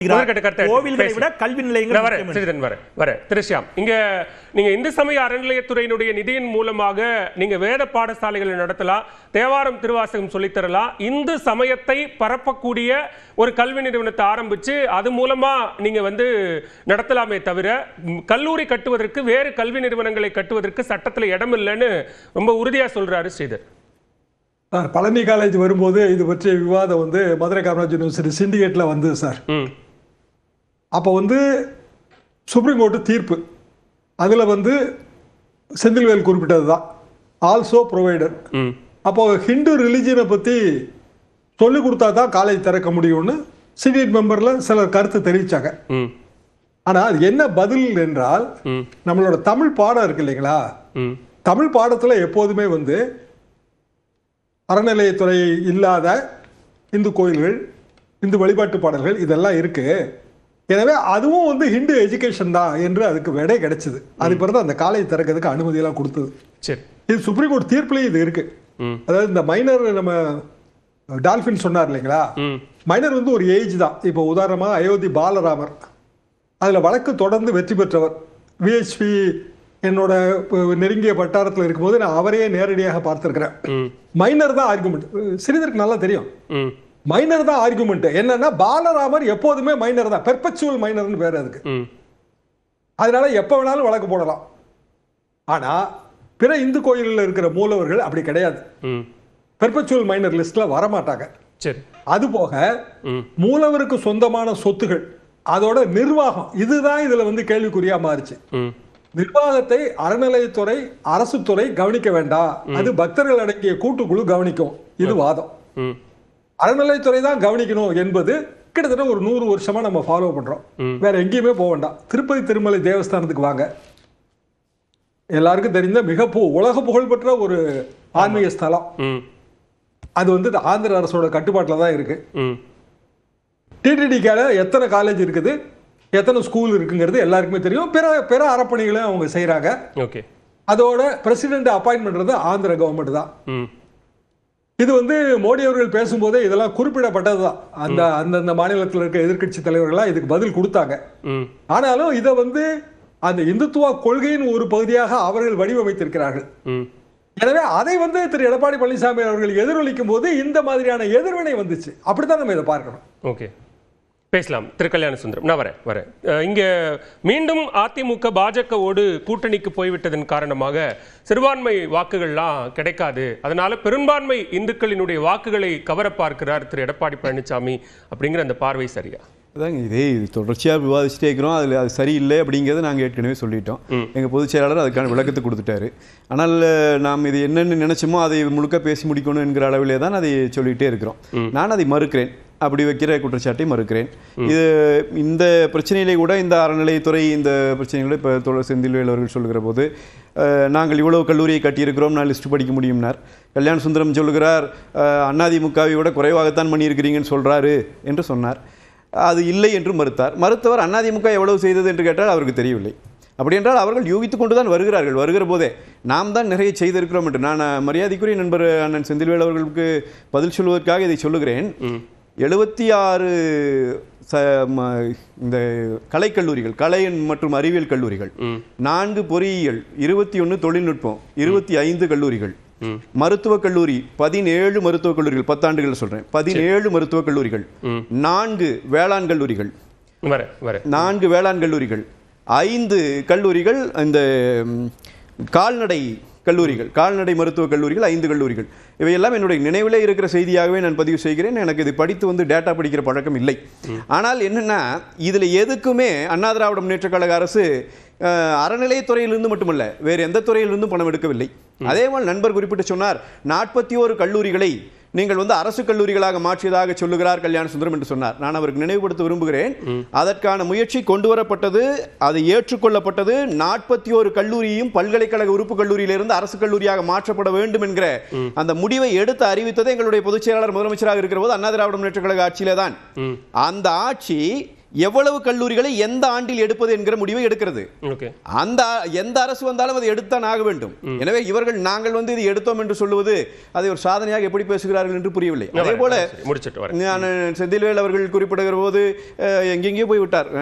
கோவில்களை விட கல்வி நிலையங்கள். திருஷ்யாம், இங்க நீங்க இந்து சமய அறநிலையத்துறையினுடைய நிதியின் மூலமாக நீங்க வேத பாடசாலைகளை நடத்தலாம், தேவாரம் திருவாசகம் சொல்லித்தரலாம், இந்து சமயத்தை பரப்பக்கூடிய ஒரு கல்வி நிறுவனத்தை ஆரம்பிச்சு அது மூலமா நீங்க நடத்தலாமே தவிர கல்லூரி கட்டுவதற்கு வேறு கல்வி நிறுவனங்களை கட்டுவதற்கு சட்டத்தில் இடம் இல்லைன்னு ரொம்ப உறுதியா சொல்றாரு ஸ்ரீதர். பழனி காலேஜ் வரும்போது இது பற்றிய விவாதம் மதுரை காமராஜ் யூனிவர்சிட்டி சிண்டிகேட்ல வந்து சார், அப்போ சுப்ரீம் கோர்ட்டு தீர்ப்பு அதில் செந்தில்வேல் குறிப்பிட்டது தான் ஆல்சோ ப்ரொவைடர். அப்போ ஹிந்து ரிலிஜியனை பற்றி சொல்லிக் கொடுத்தா தான் காலேஜ் திறக்க முடியும்னு சிண்டிகேட் மெம்பரில் சிலர் கருத்து தெரிவித்தாங்க. ஆனால் அது என்ன பதில் என்றால், நம்மளோட தமிழ் பாடம் இருக்கு இல்லைங்களா, தமிழ் பாடத்தில் எப்போதுமே அறநிலையத்துறை இல்லாத இந்து கோயில்கள், இந்து வழிபாட்டு பாடல்கள் இதெல்லாம் இருக்கு. எனவே அதுவும் ஹிந்து எஜுகேஷன் தான் என்று அதுக்கு விடை கிடைச்சது. அதுக்கு பிறகு அந்த காலேஜ் திறக்கிறதுக்கு அனுமதியெல்லாம் கொடுத்தது. இது சுப்ரீம் கோர்ட் தீர்ப்புலையும் இது இருக்கு. அதாவது இந்த மைனர், நம்ம டால்பின் சொன்னார் இல்லைங்களா, மைனர் ஒரு ஏஜ் தான். இப்போ உதாரணமாக அயோத்தி பாலராமர் அதில் வழக்கு தொடர்ந்து வெற்றி பெற்றவர். விஹெச்பி என்னோட நெருங்கிய வட்டாரத்தில் இருக்கும்போது நான் அவரையே நேரடியாக பார்த்திருக்கிறேன். மைனர் தான் ஆர்குமெண்ட். ஸ்ரீதருக்கு நல்லா தெரியும், மைனர் தான் ஆர்குமெண்ட். என்னன்னா பாலராமர் எப்போதுமே மைனர் தான், பெர்பெச்சுவல் மைனர்னு பேர் அதுக்கு. அதனால எப்ப வேணாலும் வழக்கு போடலாம். ஆனா பிற இந்து கோயில்களில் இருக்கிற மூலவர்கள் அப்படி கிடையாது, பெர்பெச்சுவல் மைனர் லிஸ்ட்ல வரமாட்டாங்க. அது போக மூலவருக்கு சொந்தமான சொத்துகள், அதோட நிர்வாகம், இதுதான் இதுல கேள்விக்குறியா மாறுச்சு. நிர்வாகத்தை அறநிலையத்துறை, அரசு துறை கவனிக்க வேண்டாம், அது பக்தர்கள் அடங்கிய கூட்டுக்குழு கவனிக்கும். இது வாதம். அறநிலையத்துறை தான் கவனிக்கணும் என்பது கிட்டத்தட்ட ஒரு 100 வருஷமா நம்ம ஃபாலோ பண்றோம். வேற எங்கேயுமே போக வேண்டாம். திருப்பதி திருமலை தேவஸ்தானத்துக்கு வாங்க, எல்லாருக்கும் தெரிந்த மிக உலக புகழ்பெற்ற ஒரு ஆன்மீக ஸ்தலம். அது ஆந்திர அரசோட கட்டுப்பாட்டில் தான் இருக்கு. டிடிடிக்கால எத்தனை காலேஜ் இருக்குது, எத்தனை ஸ்கூல் இருக்குங்கிறது எல்லாருக்குமே தெரியும். பிற அறப்பணிகளை அவங்க செய்யறாங்க. அதோட பிரசிடென்ட் அப்பாயின்ட் பண்றது ஆந்திர கவர்மெண்ட் தான். இது மோடி அவர்கள் பேசும்போதே இதெல்லாம் குறிப்பிடப்பட்டது தான். அந்த மாநிலத்தில் இருக்க எதிர்கட்சி தலைவர்கள்லாம் இதுக்கு பதில் கொடுத்தாங்க. ஆனாலும் இதை அந்த இந்துத்துவ கொள்கையின் ஒரு பகுதியாக அவர்கள் வடிவமைத்திருக்கிறார்கள். எனவே அதை திரு எடப்பாடி பழனிசாமி அவர்கள் எதிரொலிக்கும் போது இந்த மாதிரியான எதிர்வினை வந்துச்சு. அப்படித்தான் நம்ம இதை பார்க்கணும். ஓகே, பேசலாம். திரு கல்யாண சுந்தரம், நான் வரேன். இங்க மீண்டும் அதிமுக பாஜகவோடு கூட்டணிக்கு போய்விட்டதன் காரணமாக சிறுபான்மை வாக்குகள்லாம் கிடைக்காது, அதனால பெரும்பான்மை இந்துக்களினுடைய வாக்குகளை கவர பார்க்கிறார் திரு எடப்பாடி பழனிசாமி அப்படிங்கிற அந்த பார்வை சரியா? அதாங்க, இதே தொடர்ச்சியாக விவாதிச்சுட்டே இருக்கிறோம். அது சரியில்லை அப்படிங்கிறத நாங்கள் ஏற்கனவே சொல்லிட்டோம். எங்கள் பொதுச் செயலாளர் அதுக்கான விளக்கத்தை கொடுத்துட்டாரு. ஆனால் நாம் இது என்னென்னு நினைச்சோமோ அதை முழுக்க பேசி முடிக்கணும் என்கிற அளவிலே தான் அதை சொல்லிகிட்டே இருக்கிறோம். நான் அதை மறுக்கிறேன், அப்படி வைக்கிற குற்றச்சாட்டை மறுக்கிறேன். இது இந்த பிரச்சனையிலே கூட இந்த அறநிலையத்துறை இந்த பிரச்சனைகளை இப்போ செந்தில்வேல் அவர்கள் சொல்லுகிற போது நாங்கள் இவ்வளவு கல்லூரியை கட்டியிருக்கிறோம், நான் லிஸ்ட் படிக்க முடியும்னார். கல்யாண சுந்தரம் சொல்லுகிறார் அதிமுகவை விட குறைவாகத்தான் பண்ணியிருக்கிறீங்கன்னு சொல்கிறாரு என்று சொன்னார். அது இல்லை என்று மறுத்தவர் அதிமுக எவ்வளவு செய்தது என்று கேட்டால் அவருக்கு தெரியவில்லை. அப்படி என்றால் அவர்கள் யூகித்துக் கொண்டு தான் வருகிறார்கள். வருகிற போதே நாம் தான் நிறைய செய்திருக்கிறோம் என்று நான் மரியாதைக்குரிய நண்பர் அண்ணன் செந்தில்வேல் அவர்களுக்கு பதில் சொல்வதற்காக இதை சொல்லுகிறேன். 76 இந்த கலைக்கல்லூரிகள், கலை மற்றும் அறிவியல் கல்லூரிகள், 4 பொறியியல், 21 தொழில்நுட்பம், 25 கல்லூரிகள், மருத்துவக் கல்லூரி 17 மருத்துவக் கல்லூரிகள், 10 ஆண்டுகள் சொல்றேன், 17 மருத்துவக் கல்லூரிகள், 4 வேளாண் கல்லூரிகள், 4 வேளாண் கல்லூரிகள், 5 கல்லூரிகள் இந்த கால்நடை கல்லூரிகள், கால்நடை மருத்துவக் கல்லூரிகள், 5 கல்லூரிகள். இவையெல்லாம் என்னுடைய நினைவிலே இருக்கிற செய்தியாகவே நான் பதிவு செய்கிறேன். எனக்கு இது படித்து டேட்டா படிக்கிற பழக்கம் இல்லை. ஆனால் என்னன்னா, இதில் எதுக்குமே அண்ணா திராவிட முன்னேற்றக் கழக அரசு அறநிலையத்துறையிலிருந்து மட்டுமல்ல வேறு எந்த துறையிலிருந்தும் பணம் எடுக்கவில்லை. அதே மாதிரி நண்பர் குறிப்பிட்டு சொன்னார் 41 கல்லூரிகளை நீங்கள் அரசு கல்லூரிகளாக மாற்றியதாக சொல்லுகிறார் கல்யாண சுந்தரம் என்று சொன்னார். நான் அவருக்கு நினைவுபடுத்த விரும்புகிறேன், அதற்கான முயற்சி கொண்டு வரப்பட்டது, அது ஏற்றுக்கொள்ளப்பட்டது. 41 கல்லூரியும் பல்கலைக்கழக உறுப்பு கல்லூரியிலிருந்து அரசு கல்லூரியாக மாற்றப்பட வேண்டும் என்கிற அந்த முடிவை எடுத்து அறிவித்தது எங்களுடைய பொதுச் செயலாளர் முதலமைச்சராக இருக்கிற போது அண்ணா திராவிட முன்னேற்றக் கழக ஆட்சியிலே தான். அந்த ஆட்சி எவ்வளவு கல்லூரிகளை எந்த ஆண்டில் எடுப்பது என்கிற முடிவை எடுக்கிறது. ஓகே, அந்த எந்த அரசு வந்தாலும் அதை எடுத்தான் ஆக வேண்டும். எனவே இவர்கள் நாங்கள் வந்து இது எடுத்தோம் என்று சொல்லுவது அதை ஒரு சாதனையாக எப்படி பேசுகிறார்கள் என்று புரியவில்லை. அதே போல நான் செந்தில்வேல் அவர்கள் குறிப்பிடுகிற போது எங்கெங்கேயோ போய்விட்டார்.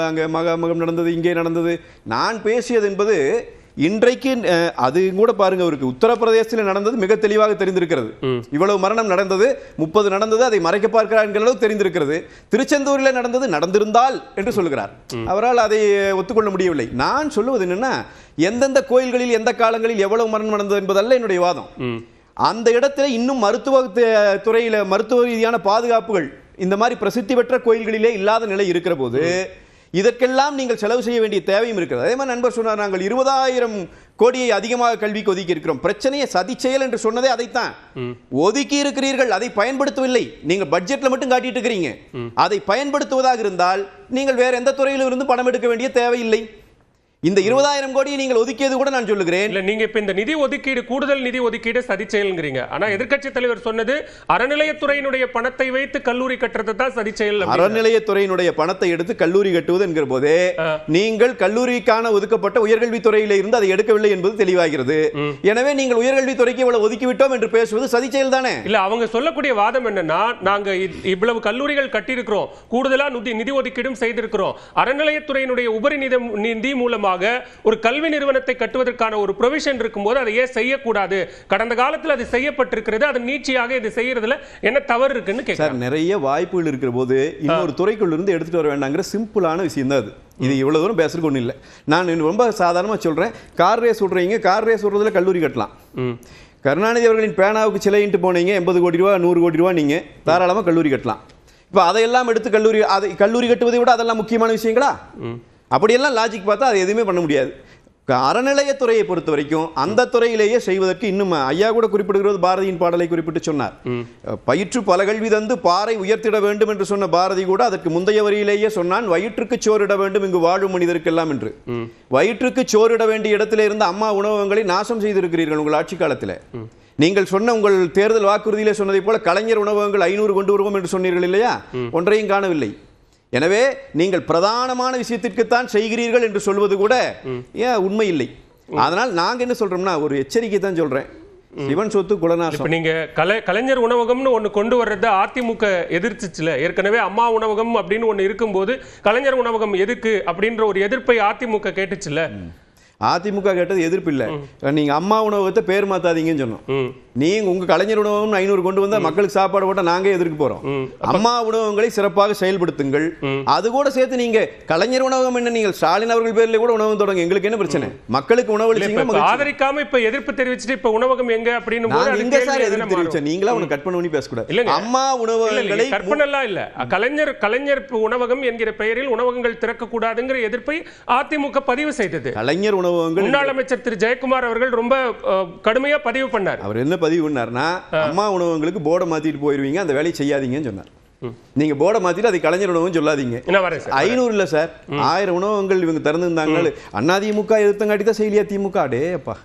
அங்கே மகம் நடந்தது, இங்கே நடந்தது. நான் பேசியது என்பது இன்றைக்கு அது கூட பாருங்க, அவருக்கு உத்தரப்பிரதேசத்தில் நடந்தது மிக தெளிவாக தெரிந்திருக்கிறது. இவ்வளவு மரணம் நடந்தது, 30 நடந்தது, அதை மறைக்க பார்க்கிறார் என்கிற அளவு தெரிந்திருக்கிறது. திருச்செந்தூரில் நடந்தது நடந்திருந்தால் என்று சொல்லுகிறார். அவரால் அதை ஒத்துக்கொள்ள முடியவில்லை. நான் சொல்லுவது என்னன்னா, எந்தெந்த கோயில்களில் எந்த காலங்களில் எவ்வளவு மரணம் நடந்தது என்பதல்ல என்னுடைய வாதம். அந்த இடத்துல இன்னும் மருத்துவ துறையில மருத்துவ ரீதியான பாதுகாப்புகள் இந்த மாதிரி பிரசித்தி பெற்ற கோயில்களிலே இல்லாத நிலை இருக்கிற போது இதற்கெல்லாம் நீங்கள் செலவு செய்ய வேண்டிய தேவையும் இருக்கிறது. அதே மாதிரி நண்பர் சொன்னார், நாங்கள் 20,000 கோடியை அதிகமாக கல்விக்கு ஒதுக்கி இருக்கிறோம். பிரச்சனையை சதி செயல் என்று சொன்னதே அதைத்தான். ஒதுக்கி இருக்கிறீர்கள், அதை பயன்படுத்தவில்லை. நீங்கள் பட்ஜெட்ல மட்டும் காட்டிட்டு இருக்கிறீங்க. அதை பயன்படுத்துவதாக இருந்தால் நீங்கள் வேற எந்த துறையிலும் இருந்து பணம் எடுக்க வேண்டிய தேவையில்லை. இந்த 20,000 கோடியை நீங்கள் ஒதுக்கியது கூட நான் சொல்லுகிறேன். இல்ல, நீங்க இப்ப இந்த நிதி ஒதுக்கீடு, கூடுதல் நிதி ஒதுக்கீடு சதி செயல்ங்கிறீங்க. ஆனா எதிர்க்கட்சி தலைவர் சொன்னது அறநிலையத்துறையினுடைய பணத்தை வைத்து கல்லூரி கட்டுறது தான் சதி செயல். அறநிலையத்துறையினுடைய பணத்தை எடுத்து கல்லூரி கட்டுவது என்கிற போதே நீங்கள் கல்லூரிக்கான ஒதுக்கப்பட்ட உயர்கல்வித்துறையில இருந்து அதை எடுக்கவில்லை என்பது தெளிவாகிறது. எனவே நீங்கள் உயர்கல்வித்துறைக்கு இவ்வளவு ஒதுக்கிவிட்டோம் என்று பேசுவது சதி செயல் தானே? இல்ல, அவங்க சொல்லக்கூடிய வாதம் என்னன்னா, நாங்க இவ்வளவு கல்லூரிகள் கட்டியிருக்கிறோம், கூடுதலா நிதி ஒதுக்கீடும் செய்திருக்கிறோம், அறநிலையத்துறையினுடைய உபரி நிதி மூலமாக ஒரு கல்வி நிறுவனத்தை கட்டுவதற்கான ஒரு ப்ரொவிஷன் இருக்கும்போது அதை ஏன் செய்யக்கூடாது? கடந்த காலத்தில் அது செய்யப்பட்டிருக்கிறது, அது நீட்சியாக இது செய்யறதுல என்ன தவறு இருக்குன்னு கேட்கிறார். நிறைய வாய்ப்புகள் இருக்கிற போது இன்னொரு துறைக்குள்ள இருந்து எடுத்துட்டு வர வேண்டாங்கிற சிம்பிளான விஷயம் தான் அது. இது இவ்வளவு தூரம் பேசுறதுக்கு ஒன்றும் இல்லை. நான் ரொம்ப சாதாரணமாக சொல்றேன். கார் ரேஸ் விடுறீங்க, கார் ரேஸ் விடுறதுல கல்லூரி கட்டலாம். கருணாநிதி அவர்களின் பேனாவுக்கு சிலையிட்டு போனீங்க, 80 கோடி ரூபா 100 கோடி ரூபா, நீங்க தாராளமாக கல்லூரி கட்டலாம். இப்போ அதையெல்லாம் எடுத்து கல்லூரி கட்டுவதை விட அதெல்லாம் முக்கியமான விஷயங்களா? அப்படியெல்லாம் லாஜிக் பார்த்தா அது எதுவுமே பண்ண முடியாது. அறநிலையத்துறையை பொறுத்த வரைக்கும் அந்த துறையிலேயே செய்வதற்கு இன்னும் ஐயா கூட குறிப்பிடுகிறது, பாரதியின் பாடலை குறிப்பிட்டு சொன்னார். பயிற்று பல கல்வி தந்து பாறை உயர்த்திட வேண்டும் என்று சொன்ன பாரதி கூட அதற்கு முந்தைய வரியிலேயே சொன்னான், வயிற்றுக்கு சோறிட வேண்டும் இங்கு வாழும் மனிதருக்கெல்லாம் என்று. வயிற்றுக்கு சோறிட வேண்டிய இடத்திலே இருந்த அம்மா உணவகங்களை நாசம் செய்திருக்கிறீர்கள் உங்கள் ஆட்சி காலத்தில். நீங்கள் சொன்ன உங்கள் தேர்தல் வாக்குறுதியிலே சொன்னதை போல கலைஞர் உணவகங்கள் 500 கொண்டு வருவோம் என்று சொன்னீர்கள் இல்லையா? ஒன்றையும் காணவில்லை. எனவே நீங்கள் பிரதானமான விஷயத்திற்குத்தான் செய்கிறீர்கள் என்று சொல்வது கூட ஏன் உண்மை இல்லை. அதனால் நாங்க என்ன சொல்றோம்னா, ஒரு எச்சரிக்கை தான் சொல்றேன். சிவன் சொத்து குலநாசம். நீங்க கலைஞர் உணவகம்னு ஒண்ணு கொண்டு வர்றத அதிமுக எதிர்த்துச்சுல. ஏற்கனவே அம்மா உணவகம் அப்படின்னு ஒண்ணு இருக்கும்போது கலைஞர் உணவகம் எதுக்கு அப்படின்ற ஒரு எதிர்ப்பை அதிமுக கேட்டுச்சுல. அதிமுக கேட்டது எதிர்ப்பு இல்லை. நீங்க அம்மா உணவகத்தை பேர் மாத்தாதீங்கன்னு சொன்னோம். நீங்க உங்க கலைஞர் உணவகம் 500 கொண்டு வந்தா மக்களுக்கு சாப்பாடு போட்டா நாங்க எதிர்க்க போறோம். அம்மா உணவகங்களை சிறப்பாக செயல்படுத்துங்கள். அது கூட சேர்த்து நீங்க கலைஞர் உணவகம் என்ன, நீங்கள் ஸ்டாலின் அவர்கள் பேர்ல கூட உணவகம் தொடங்க, எங்களுக்கு என்ன பிரச்சனை? மக்களுக்கு உணவளிச்சீங்க, ஆதரிக்காம இப்ப எதிர்ப்பு தெரிவிச்சுட்டு இப்ப உணவகம் எங்க அப்படின்னு எங்க சார் எதிர்ப்பு தெரிவிச்ச? நீங்களா ஒன்னு கட் பண்ணி பேசக்கூடாது. அம்மா உணவகங்களை கற்பனெல்லாம் இல்ல. கலைஞர் உணவகம் என்கிற பெயரில் உணவகங்கள் திறக்க கூடாதுங்கிற எதிர்ப்பை அதிமுக பதிவு செய்தது. கலைஞர் உணவகங்கள் முன்னாள் அமைச்சர் திரு ஜெயக்குமார் அவர்கள் ரொம்ப கடுமையா பதிவு பண்ணார். அவர் என்ன பதிவு பண்ணார்னா, அம்மா உணவகங்களுக்கு போர்டை மாத்திட்டு போயிருவீங்க, அந்த வேலையை செய்யாதீங்கன்னு சொன்னார். நீங்க போர்டை மாத்திட்டு அது கலைஞர் உணவகம் சொல்லாதீங்க. 500 இல்ல சார், 1000 உணவகங்கள் இவங்க திறந்திருந்தாங்க. அதிமுக எதிர்த்தங்காட்டி தான் செய்யலையா திமுக? அடே அப்பா,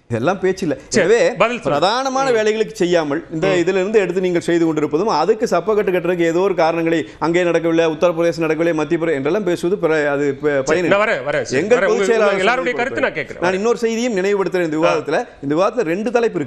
இதெல்லாம் பேச்சு இல்லை. எனவே பிரதானமான வேலைகளுக்கு செய்யாமல் இந்த இதுல இருந்து எடுத்து நீங்கள் செய்து கொண்டிருப்பதும் அதுக்கு சப்பக்கட்டு கட்டுறதுக்கு ஏதோ ஒரு காரணங்களை அங்கே நடக்கவில்லை, உத்தரப்பிரதேசம் நடக்கவில்லை, மத்திய பிரதேசம் என்றெல்லாம் பேசுவது அது பயன். எங்கள் பொதுச் செயலாளர் எல்லாருடைய கருத்து நான் கேட்கிறேன். நான் இன்னொரு செய்தியும் நினைவுபடுத்துறேன். இந்த விவாதத்துல 2 தலைப்பு இருக்கு.